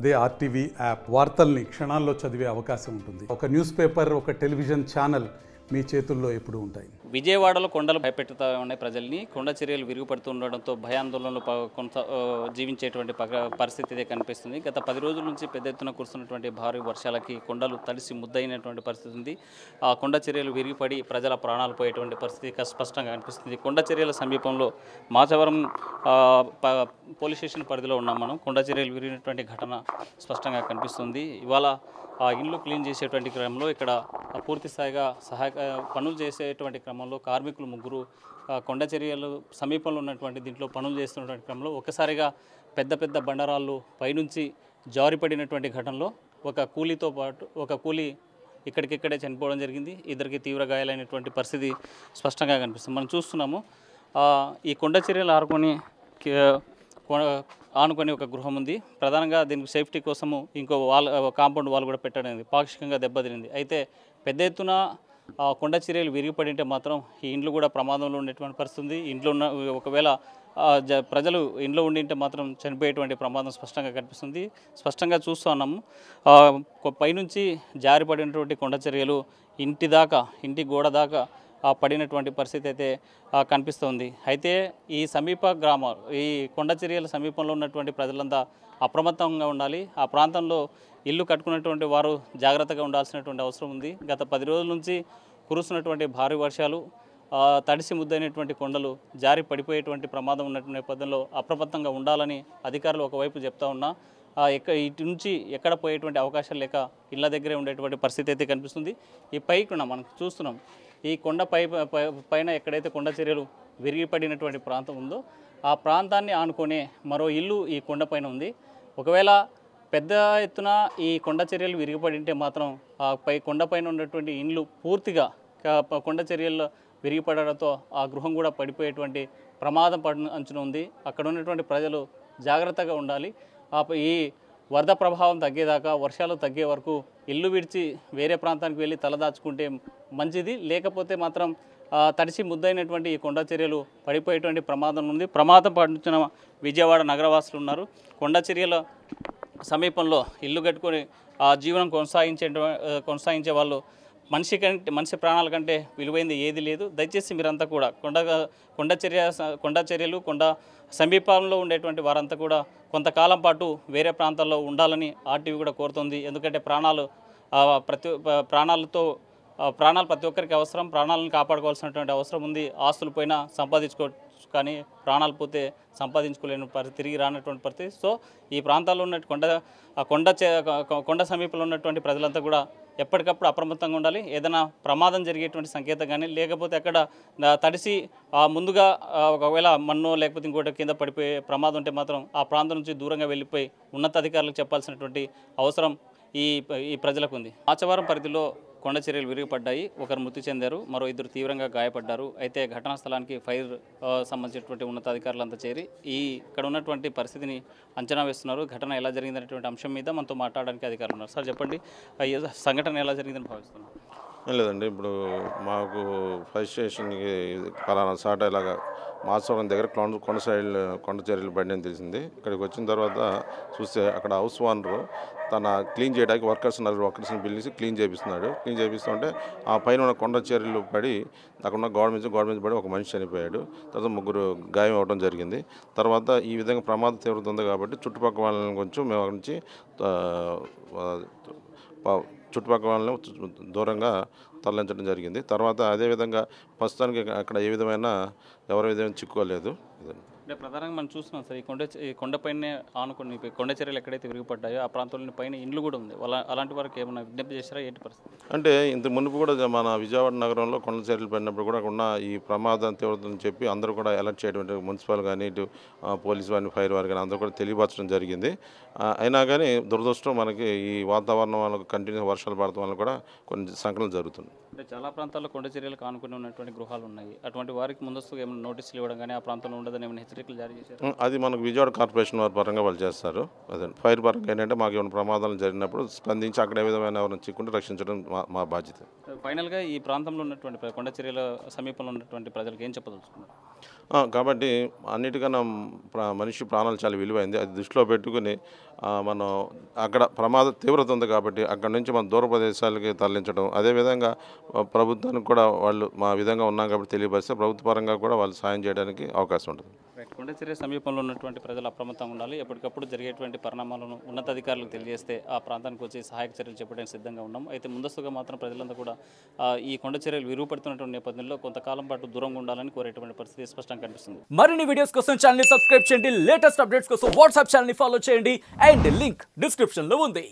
అదే RTV app వార్తల్ని క్షణాల్లో చదివే అవకాశం ఉంటుంది. ఒక న్యూస్ పేపర్, ఒక టెలివిజన్ ఛానల్ మీ చేతుల్లో ఎప్పుడూ ఉంటాయి. విజయవాడలో కొండలు భయపెడుతూ ఉన్నాయి ప్రజల్ని. కొండ చర్యలు విరుగుపడుతుండడంతో భయాందోళనలు కొంత జీవించేటువంటి పరిస్థితి ఇదే కనిపిస్తుంది. గత 10 రోజుల నుంచి పెద్ద ఎత్తున కురుస్తున్నటువంటి భారీ వర్షాలకి కొండలు తడిసి ముద్దయినటువంటి పరిస్థితి ఉంది. ఆ కొండ చర్యలు విరిగిపడి ప్రజల ప్రాణాలు పోయేటువంటి పరిస్థితి స్పష్టంగా కనిపిస్తుంది. కొండ చర్యల సమీపంలో మాచవరం పోలీస్ స్టేషన్ పరిధిలో ఉన్నాం మనం. కొండ చర్యలు విరిగినటువంటి ఘటన స్పష్టంగా కనిపిస్తుంది. ఇవాళ ఇల్లు క్లీన్ చేసేటువంటి క్రమంలో ఇక్కడ పూర్తి స్థాయిగా పనులు చేసేటువంటి క్రమంలో కార్మికులు 3 కొండ చర్యలు సమీపంలో ఉన్నటువంటి దీంట్లో పనులు చేస్తున్నటువంటి క్రమంలో ఒకసారిగా పెద్ద బండరాళ్ళు పైనుంచి జారిపడినటువంటి ఘటనలో ఒక కూలీ ఇక్కడికిక్కడే చనిపోవడం జరిగింది. ఇద్దరికి తీవ్ర గాయాలైనటువంటి పరిస్థితి స్పష్టంగా కనిపిస్తుంది. మనం చూస్తున్నాము ఈ కొండ చర్యలు ఆనుకొని ఒక గృహం ఉంది. ప్రధానంగా దీనికి సేఫ్టీ కోసము ఇంకో కాంపౌండ్ వాల్ కూడా పెట్టడం పాక్షికంగా దెబ్బతినింది. అయితే పెద్ద ఎత్తున కొండ చర్యలు విరిగిపడి ఉంటే మాత్రం ఈ ఇండ్లు కూడా ప్రమాదంలో ఉండేటువంటి పరిస్థితి. ఇంట్లో ఉన్న ఒకవేళ ప్రజలు ఇంట్లో ఉండింటే మాత్రం చనిపోయేటువంటి ప్రమాదం స్పష్టంగా కనిపిస్తుంది. స్పష్టంగా చూస్తూ ఉన్నాము పైనుంచి జారిపడినటువంటి కొండ చర్యలు ఇంటి గోడ దాకా పడినటువంటి పరిస్థితి అయితే కనిపిస్తుంది. అయితే ఈ ఈ కొండ చర్యల సమీపంలో ఉన్నటువంటి ప్రజలంతా అప్రమత్తంగా ఉండాలి. ఆ ప్రాంతంలో ఇల్లు కట్టుకున్నటువంటి వారు జాగ్రత్తగా ఉండాల్సినటువంటి అవసరం ఉంది. గత 10 రోజుల నుంచి కురుస్తున్నటువంటి భారీ వర్షాలు తడిసి ముద్దైనటువంటి కొండలు జారి పడిపోయేటువంటి ప్రమాదం ఉన్నటువంటి నేపథ్యంలో అప్రమత్తంగా ఉండాలని అధికారులు ఒకవైపు చెప్తా ఉన్నా ఇటు నుంచి ఎక్కడ పోయేటువంటి అవకాశాలు లేక ఇళ్ళ దగ్గరే ఉండేటువంటి పరిస్థితి అయితే కనిపిస్తుంది. ఈ పైకి మనం చూస్తున్నాం ఈ కొండ పైన ఎక్కడైతే కొండ చర్యలు విరిగిపడినటువంటి ప్రాంతం ఉందో ఆ ప్రాంతాన్ని ఆనుకునే మరో ఇల్లు ఈ కొండపైన ఉంది. ఒకవేళ పెద్ద ఎత్తున ఈ కొండ చర్యలు విరిగిపడి ఉంటే మాత్రం కొండపైన ఉన్నటువంటి ఇండ్లు పూర్తిగా కొండ చర్యల్లో విరిగిపడడంతో ఆ గృహం కూడా పడిపోయేటువంటి ప్రమాదం అంచున ఉంది. అక్కడ ఉన్నటువంటి ప్రజలు జాగ్రత్తగా ఉండాలి. ఈ వరద ప్రభావం తగ్గేదాకా, వర్షాలు తగ్గే వరకు ఇల్లు విడిచి వేరే ప్రాంతానికి వెళ్ళి తలదాచుకుంటే మంచిది. లేకపోతే మాత్రం తడిసి ముద్దైనటువంటి ఈ కొండ చర్యలు పడిపోయేటువంటి ప్రమాదం ఉంది. ప్రమాదం పడిన విజయవాడ నగరవాసులు ఉన్నారు. కొండ చర్యల సమీపంలో ఇల్లు కట్టుకొని జీవనం కొనసాగించే వాళ్ళు మనిషి ప్రాణాల కంటే విలువైంది ఏది లేదు. దయచేసి మీరంతా కూడా కొండ చర్యలు సమీపంలో ఉండేటువంటి వారంతా కూడా కొంతకాలం పాటు వేరే ప్రాంతాల్లో ఉండాలని ఆర్టీవీ కూడా కోరుతుంది. ఎందుకంటే ప్రాణాలు ప్రతి ఒక్కరికి అవసరం. ప్రాణాలను కాపాడుకోవాల్సినటువంటి అవసరం ఉంది. ఆస్తులు పోయినా సంపాదించుకోవచ్చు, కానీ ప్రాణాలు పోతే సంపాదించుకోలేని తిరిగి రానటువంటి పరిస్థితి. సో ఈ ప్రాంతాల్లో ఉన్న కొండ సమీపంలో ఉన్నటువంటి ప్రజలంతా కూడా ఎప్పటికప్పుడు అప్రమత్తంగా ఉండాలి. ఏదైనా ప్రమాదం జరిగేటువంటి సంకేతం కానీ లేకపోతే అక్కడ తడిసి ముందుగా ఒకవేళ మన్నో లేకపోతే ఇంకోటి కింద పడిపోయే ప్రమాదం ఉంటే మాత్రం ఆ ప్రాంతం నుంచి దూరంగా వెళ్ళిపోయి ఉన్నతాధికారులకు చెప్పాల్సినటువంటి అవసరం ఈ ప్రజలకు ఉంది. మాచవరం పరిధిలో కొండ చర్యలు విరిగిపడ్డాయి. ఒకరు మృతి చెందారు, మరో 2 తీవ్రంగా గాయపడ్డారు. అయితే ఘటనా స్థలానికి ఫైర్ సంబంధించినటువంటి ఉన్నతాధికారులంతా చేరి ఇక్కడ ఉన్నటువంటి పరిస్థితిని అంచనా వేస్తున్నారు. ఘటన ఎలా జరిగిందనేటువంటి అంశం మీద మనతో మాట్లాడడానికి అధికారులు ఉన్నారు. సార్ చెప్పండి, సంఘటన ఎలా జరిగిందని భావిస్తున్నారు? ఏం లేదండి, ఇప్పుడు మాకు ఫైర్ స్టేషన్కి పలానా సాట ఇలాగా మాచవరం దగ్గర కొండ చర్యలు పడినని తెలిసింది. ఇక్కడికి వచ్చిన తర్వాత చూస్తే అక్కడ హౌస్ ఓనరు తన క్లీన్ చేయడానికి వర్కర్స్ని పిలిచి క్లీన్ చేపిస్తుంటే ఆ పైన ఉన్న కొండ చర్యలు పడి అక్కడ ఉన్న గోడ మీద పడి ఒక మనిషి చనిపోయాడు. తర్వాత 3 గాయం అవ్వడం జరిగింది. తర్వాత ఈ విధంగా ప్రమాద తీవ్రత ఉంది కాబట్టి చుట్టుపక్కల వాళ్ళని కొంచెం మేము అక్కడి నుంచి చుట్టుపక్కల వాళ్ళని దూరంగా తరలించడం జరిగింది. తర్వాత అదేవిధంగా ప్రస్తుతానికి అక్కడ ఎవరి విధమైన చిక్కుకోలేదు. అంటే ప్రధానంగా మనం చూస్తున్నాం సార్, ఈ కొండపైనే ఆనుకుని కొండ చర్యలు ఎక్కడైతే విరిగిపడ్డాయో ఆ ప్రాంతంలో పైన ఇండ్లు కూడా ఉంది. అలాంటి వారికి ఏమైనా విజ్ఞప్తి చేశారా? ఏంటి పరిస్థితి? అంటే ఇంత మునుపు కూడా మన విజయవాడ నగరంలో కొండ చర్యలు పడినప్పుడు కూడా ఉన్న ఈ ప్రమాదం తీవ్రతని చెప్పి అందరూ కూడా అలర్ట్ చేయడం, మున్సిపల్ కానీ ఇటు పోలీసు వారిని ఫైర్ వారు కానీ అందరూ కూడా తెలియపరచడం జరిగింది. అయినా కానీ దురదృష్టం మనకి ఈ వాతావరణం వాళ్ళకు కంటిన్యూ వర్షాలు పడటం వల్ల కూడా కొన్ని సంఘటనలు జరుగుతుంది. అంటే చాలా ప్రాంతాల్లో కొండ చర్యలకు ఆనుకుని ఉన్నటువంటి గృహాలు ఉన్నాయి. అటువంటి వారికి ముందస్తుగా ఏమైనా నోటీసులు ఇవ్వడం కానీ ఆ ప్రాంతంలో ఉండదని ఏమైనా హెచ్చరికలు జారీ చేశారు? అది మనకు విజయవాడ కార్పొరేషన్ వారి పరంగా వాళ్ళు చేస్తారు. అదే ఫైర్ పరంగా ఏంటంటే మాకు ఏమైనా ప్రమాదాలు జరిగినప్పుడు స్పందించి అక్కడ ఏ విధమైన ఎవరైనా చిక్కుంటే రక్షించడం మా బాధ్యత. ఫైనల్గా ఈ ప్రాంతంలో ఉన్నటువంటి కొండచర్యల సమీపంలో ఉన్నటువంటి ప్రజలకు ఏం చెప్పదలుచుకున్నారు? కాబట్టి అన్నిటికన్నా మనిషి ప్రాణాలు చాలా విలువైంది. అది దృష్టిలో పెట్టుకుని మనం అక్కడ ప్రమాద తీవ్రత ఉంది కాబట్టి అక్కడ నుంచి మనం దూర ప్రదేశాలకి తరలించడం, అదేవిధంగా ప్రభుత్వానికి కూడా వాళ్ళు మా విధంగా ఉన్నాం కాబట్టి తెలియపరిస్తే ప్రభుత్వ పరంగా కూడా వాళ్ళు సాయం చేయడానికి అవకాశం ఉంటుంది. కొండచర్య సమీపంలో ఉన్నటువంటి ప్రజలు అప్రమత్తంగా ఉండాలి. ఎప్పటికప్పుడు జరిగేటువంటి పరిణామాలను ఉన్నతాధికారులకు తెలియజేస్తే ఆ ప్రాంతానికి వచ్చి సహాయక చర్యలు చెప్పడానికి సిద్ధంగా ఉన్నాం. అయితే ముందస్తుగా మాత్రం ప్రజలంతా కూడా ఈ కొండచర్యలు విరుగుపడుతున్నటువంటి నేపథ్యంలో కొంతకాలం పాటు దూరంగా ఉండాలని కోరేటువంటి పరిస్థితి స్పష్టంగా కనిపిస్తుంది. మరిన్ని వీడియోస్ కోసం ఛానల్ ని సబ్స్క్రైబ్ చేయండి, లేటెస్ట్ అప్డేట్స్ కోసం వాట్సాప్ ఛానల్ ని ఫాలో చేయండి అండ్ లింక్ డిస్క్రిప్షన్ లో ఉంది.